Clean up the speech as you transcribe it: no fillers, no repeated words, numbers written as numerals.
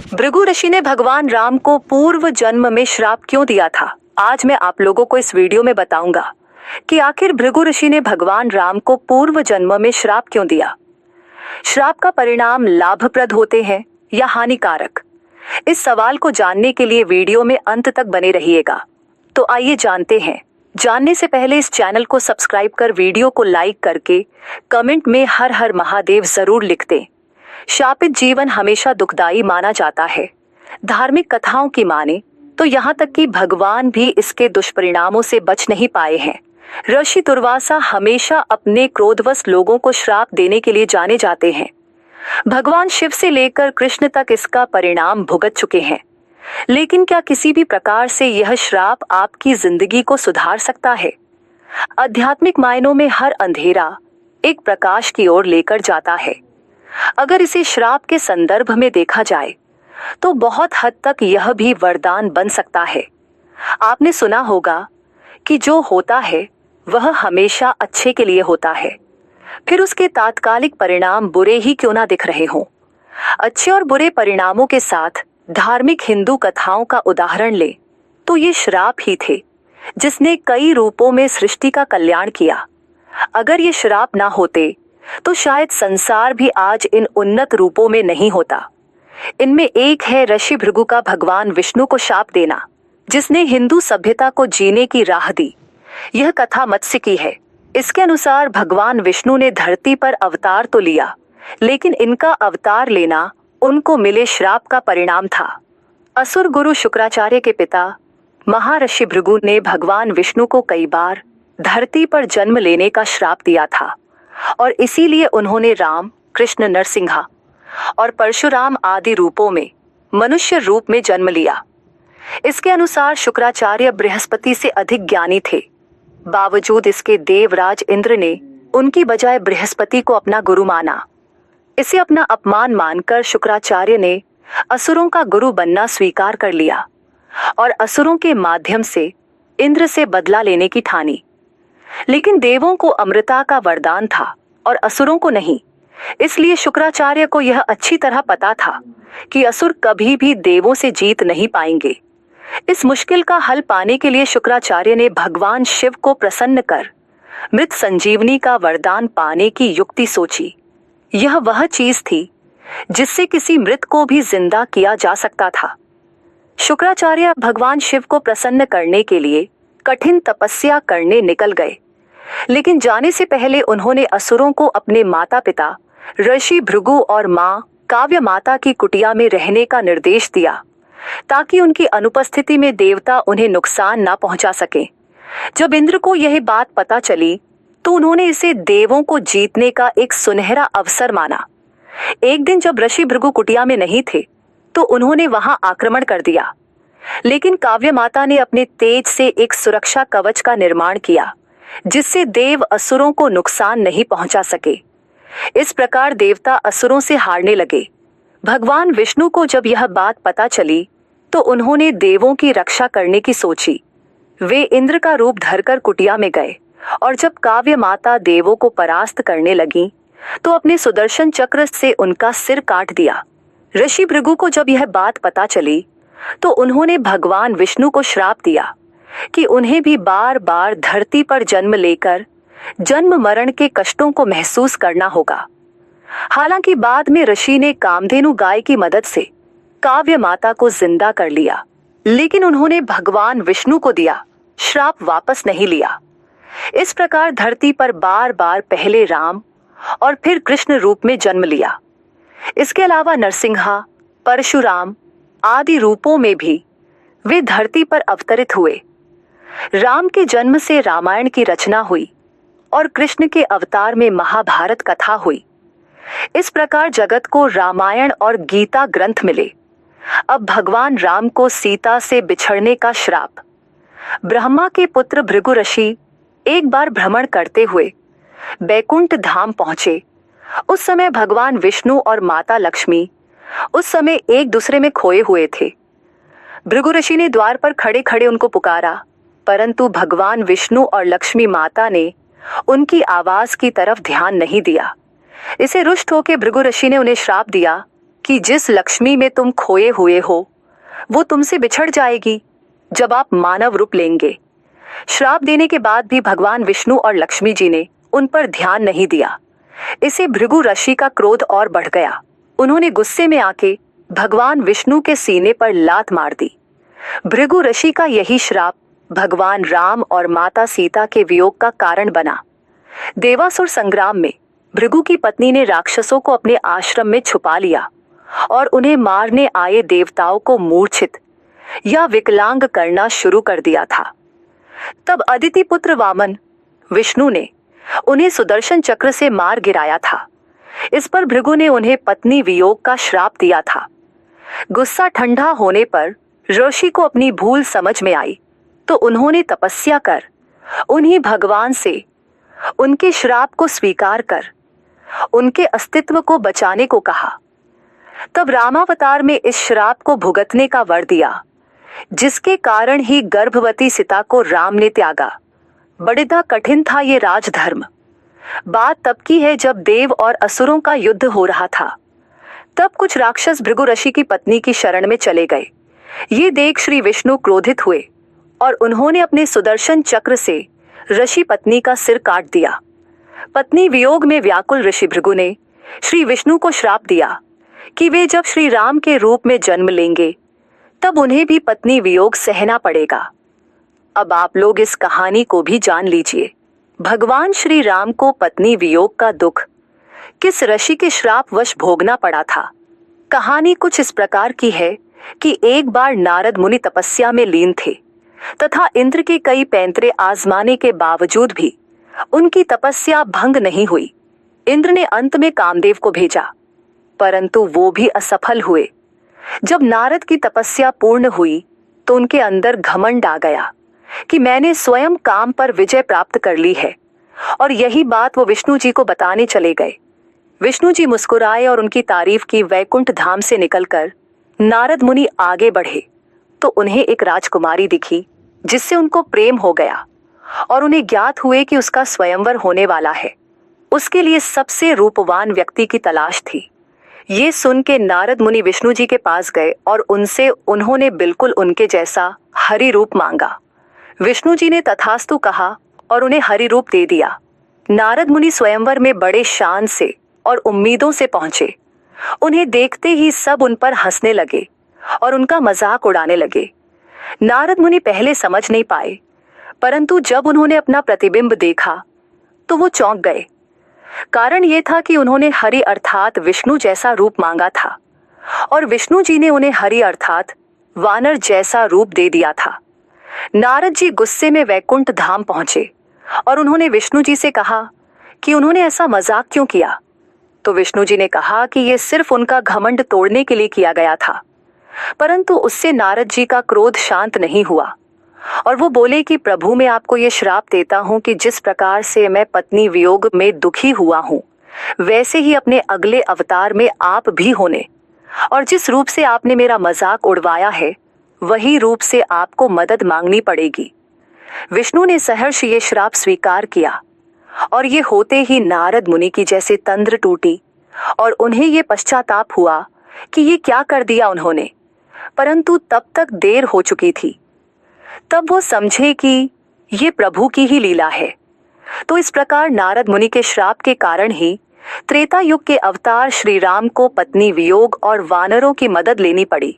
भृगु ऋषि ने भगवान राम को पूर्व जन्म में श्राप क्यों दिया था? आज मैं आप लोगों को इस वीडियो में बताऊंगा कि आखिर भृगु ऋषि ने भगवान राम को पूर्व जन्म में श्राप क्यों दिया। श्राप का परिणाम लाभप्रद होते हैं या हानिकारक? इस सवाल को जानने के लिए वीडियो में अंत तक बने रहिएगा। तो आइए जानते हैं। जानने से पहले इस चैनल को सब्सक्राइब कर वीडियो को लाइक करके कमेंट में हर हर महादेव जरूर लिख दें। शापित जीवन हमेशा दुखदाई माना जाता है। धार्मिक कथाओं की माने तो यहाँ तक कि भगवान भी इसके दुष्परिणामों से बच नहीं पाए हैं। ऋषि दुर्वासा हमेशा अपने क्रोधवश लोगों को श्राप देने के लिए जाने जाते हैं। भगवान शिव से लेकर कृष्ण तक इसका परिणाम भुगत चुके हैं। लेकिन क्या किसी भी प्रकार से यह श्राप आपकी जिंदगी को सुधार सकता है? आध्यात्मिक मायनों में हर अंधेरा एक प्रकाश की ओर लेकर जाता है। अगर इसे श्राप के संदर्भ में देखा जाए तो बहुत हद तक यह भी वरदान बन सकता है। आपने सुना होगा कि जो होता है वह हमेशा अच्छे के लिए होता है, फिर उसके तात्कालिक परिणाम बुरे ही क्यों ना दिख रहे हों। अच्छे और बुरे परिणामों के साथ धार्मिक हिंदू कथाओं का उदाहरण ले तो ये श्राप ही थे जिसने कई रूपों में सृष्टि का कल्याण किया। अगर ये श्राप ना होते तो शायद संसार भी आज इन उन्नत रूपों में नहीं होता। इनमें एक है ऋषि भृगु का भगवान विष्णु को शाप देना, जिसने हिंदू सभ्यता को जीने की राह दी। यह कथा मत्स्य की है। इसके अनुसार भगवान विष्णु ने धरती पर अवतार तो लिया, लेकिन इनका अवतार लेना उनको मिले श्राप का परिणाम था। असुर गुरु शुक्राचार्य के पिता महर्षि भृगु ने भगवान विष्णु को कई बार धरती पर जन्म लेने का श्राप दिया था और इसीलिए उन्होंने राम, कृष्ण, नरसिंहा और परशुराम आदि रूपों में मनुष्य रूप में जन्म लिया। इसके अनुसार शुक्राचार्य बृहस्पति से अधिक ज्ञानी थे। बावजूद इसके देवराज इंद्र ने उनकी बजाय बृहस्पति को अपना गुरु माना। इसे अपना अपमान मानकर शुक्राचार्य ने असुरों का गुरु बनना स्वीकार कर लिया और असुरों के माध्यम से इंद्र से बदला लेने की ठानी। लेकिन देवों को अमृता का वरदान था और असुरों को नहीं। इसलिए शुक्राचार्य को यह अच्छी तरह पता था कि असुर कभी भी देवों से जीत नहीं पाएंगे। इस मुश्किल का हल पाने के लिए शुक्राचार्य ने भगवान शिव को प्रसन्न कर मृत संजीवनी का वरदान पाने की युक्ति सोची। यह वह चीज थी जिससे किसी मृत को भी जिंदा किया जा सकता था। शुक्राचार्य भगवान शिव को प्रसन्न करने के लिए कठिन तपस्या करने निकल गए, लेकिन जाने से पहले उन्होंने असुरों को अपने माता पिता ऋषि भृगु और मां काव्य माता की कुटिया में रहने का निर्देश दिया, ताकि उनकी अनुपस्थिति में देवता उन्हें नुकसान ना पहुंचा सके। जब इंद्र को यह बात पता चली तो उन्होंने इसे देवों को जीतने का एक सुनहरा अवसर माना। एक दिन जब ऋषि भृगु कुटिया में नहीं थे तो उन्होंने वहां आक्रमण कर दिया, लेकिन काव्य माता ने अपने तेज से एक सुरक्षा कवच का निर्माण किया जिससे देव असुरों को नुकसान नहीं पहुंचा सके। इस प्रकार देवता असुरों से हारने लगे। भगवान विष्णु को जब यह बात पता चली तो उन्होंने देवों की रक्षा करने की सोची। वे इंद्र का रूप धरकर कुटिया में गए और जब काव्य माता देवों को परास्त करने लगी तो अपने सुदर्शन चक्र से उनका सिर काट दिया। ऋषि भृगु को जब यह बात पता चली तो उन्होंने भगवान विष्णु को श्राप दिया कि उन्हें भी बार बार धरती पर जन्म लेकर जन्म मरण के कष्टों को महसूस करना होगा। हालांकि बाद में ऋषि ने कामधेनु गाय की मदद से काव्य माता को जिंदा कर लिया, लेकिन उन्होंने भगवान विष्णु को दिया श्राप वापस नहीं लिया। इस प्रकार धरती पर बार बार पहले राम और फिर कृष्ण रूप में जन्म लिया। इसके अलावा नरसिंहा, परशुराम आदि रूपों में भी वे धरती पर अवतरित हुए। राम के जन्म से रामायण की रचना हुई और कृष्ण के अवतार में महाभारत कथा हुई। इस प्रकार जगत को रामायण और गीता ग्रंथ मिले। अब भगवान राम को सीता से बिछड़ने का श्राप। ब्रह्मा के पुत्र भृगु ऋषि एक बार भ्रमण करते हुए बैकुंठ धाम पहुंचे। उस समय भगवान विष्णु और माता लक्ष्मी उस समय एक दूसरे में खोए हुए थे। भृगु ऋषि ने द्वार पर खड़े खड़े उनको पुकारा, परंतु भगवान विष्णु और लक्ष्मी माता ने उनकी आवाज की तरफ ध्यान नहीं दिया। इसे रुष्ट होकर भृगु ऋषि ने उन्हें श्राप दिया कि जिस लक्ष्मी में तुम खोए हुए हो वो तुमसे बिछड़ जाएगी जब आप मानव रूप लेंगे। श्राप देने के बाद भी भगवान विष्णु और लक्ष्मी जी ने उन पर ध्यान नहीं दिया। इसे भृगु ऋषि का क्रोध और बढ़ गया। उन्होंने गुस्से में आके भगवान विष्णु के सीने पर लात मार दी। भृगु ऋषि का यही श्राप भगवान राम और माता सीता के वियोग का कारण बना। देवासुर संग्राम में भृगु की पत्नी ने राक्षसों को अपने आश्रम में छुपा लिया और उन्हें मारने आए देवताओं को मूर्छित या विकलांग करना शुरू कर दिया था। तब अदिति पुत्र वामन विष्णु ने उन्हें सुदर्शन चक्र से मार गिराया था। इस पर भृगु ने उन्हें पत्नी वियोग का श्राप दिया था। गुस्सा ठंडा होने पर ऋषि को अपनी भूल समझ में आई तो उन्होंने तपस्या कर उन्हीं भगवान से उनके श्राप को स्वीकार कर उनके अस्तित्व को बचाने को कहा। तब रामावतार में इस श्राप को भुगतने का वर दिया, जिसके कारण ही गर्भवती सीता को राम ने त्यागा। बड़ा कठिन था ये राजधर्म। बात तब की है जब देव और असुरों का युद्ध हो रहा था। तब कुछ राक्षस भृगु ऋषि की पत्नी की शरण में चले गए। ये देख श्री विष्णु क्रोधित हुए और उन्होंने अपने सुदर्शन चक्र से ऋषि पत्नी का सिर काट दिया। पत्नी वियोग में व्याकुल ऋषि भृगु ने श्री विष्णु को श्राप दिया कि वे जब श्री राम के रूप में जन्म लेंगे तब उन्हें भी पत्नी वियोग सहना पड़ेगा। अब आप लोग इस कहानी को भी जान लीजिए। भगवान श्री राम को पत्नी वियोग का दुख किस ऋषि के श्राप वश भोगना पड़ा था। कहानी कुछ इस प्रकार की है कि एक बार नारद मुनि तपस्या में लीन थे तथा इंद्र के कई पैंतरे आजमाने के बावजूद भी उनकी तपस्या भंग नहीं हुई। इंद्र ने अंत में कामदेव को भेजा, परंतु वो भी असफल हुए। जब नारद की तपस्या पूर्ण हुई तो उनके अंदर घमंड आ गया कि मैंने स्वयं काम पर विजय प्राप्त कर ली है, और यही बात वो विष्णु जी को बताने चले गए। विष्णु जी मुस्कुराए और उनकी तारीफ की। वैकुंठ धाम से निकलकर नारद मुनि आगे बढ़े तो उन्हें एक राजकुमारी दिखी जिससे उनको प्रेम हो गया और उन्हें ज्ञात हुए कि उसका स्वयंवर होने वाला है। उसके लिए सबसे रूपवान व्यक्ति की तलाश थी। ये सुन के नारद मुनि विष्णु जी के पास गए और उनसे उन्होंने बिल्कुल उनके जैसा हरि रूप मांगा। विष्णु जी ने तथास्तु कहा और उन्हें हरि रूप दे दिया। नारद मुनि स्वयंवर में बड़े शान से और उम्मीदों से पहुंचे। उन्हें देखते ही सब उन पर हंसने लगे और उनका मजाक उड़ाने लगे। नारद मुनि पहले समझ नहीं पाए, परंतु जब उन्होंने अपना प्रतिबिंब देखा तो वो चौंक गए। कारण ये था कि उन्होंने हरि अर्थात विष्णु जैसा रूप मांगा था और विष्णु जी ने उन्हें हरि अर्थात वानर जैसा रूप दे दिया था। नारद जी गुस्से में वैकुंठ धाम पहुंचे और उन्होंने विष्णु जी से कहा कि उन्होंने ऐसा मजाक क्यों किया। तो विष्णु जी ने कहा कि यह सिर्फ उनका घमंड तोड़ने के लिए किया गया था। परंतु उससे नारद जी का क्रोध शांत नहीं हुआ और वो बोले कि प्रभु, मैं आपको ये श्राप देता हूँ कि जिस प्रकार से मैं पत्नी वियोग में दुखी हुआ हूँ वैसे ही अपने अगले अवतार में आप भी होने, और जिस रूप से आपने मेरा मजाक उड़वाया है वही रूप से आपको मदद मांगनी पड़ेगी। विष्णु ने सहर्ष ये श्राप स्वीकार किया और ये होते ही नारद मुनि की जैसे तंद्र टूटी और उन्हें ये पश्चाताप हुआ कि ये क्या कर दिया उन्होंने, परंतु तब तक देर हो चुकी थी। तब वो समझे कि ये प्रभु की ही लीला है। तो इस प्रकार नारद मुनि के श्राप के कारण ही त्रेता युग के अवतार श्री राम को पत्नी वियोग और वानरों की मदद लेनी पड़ी।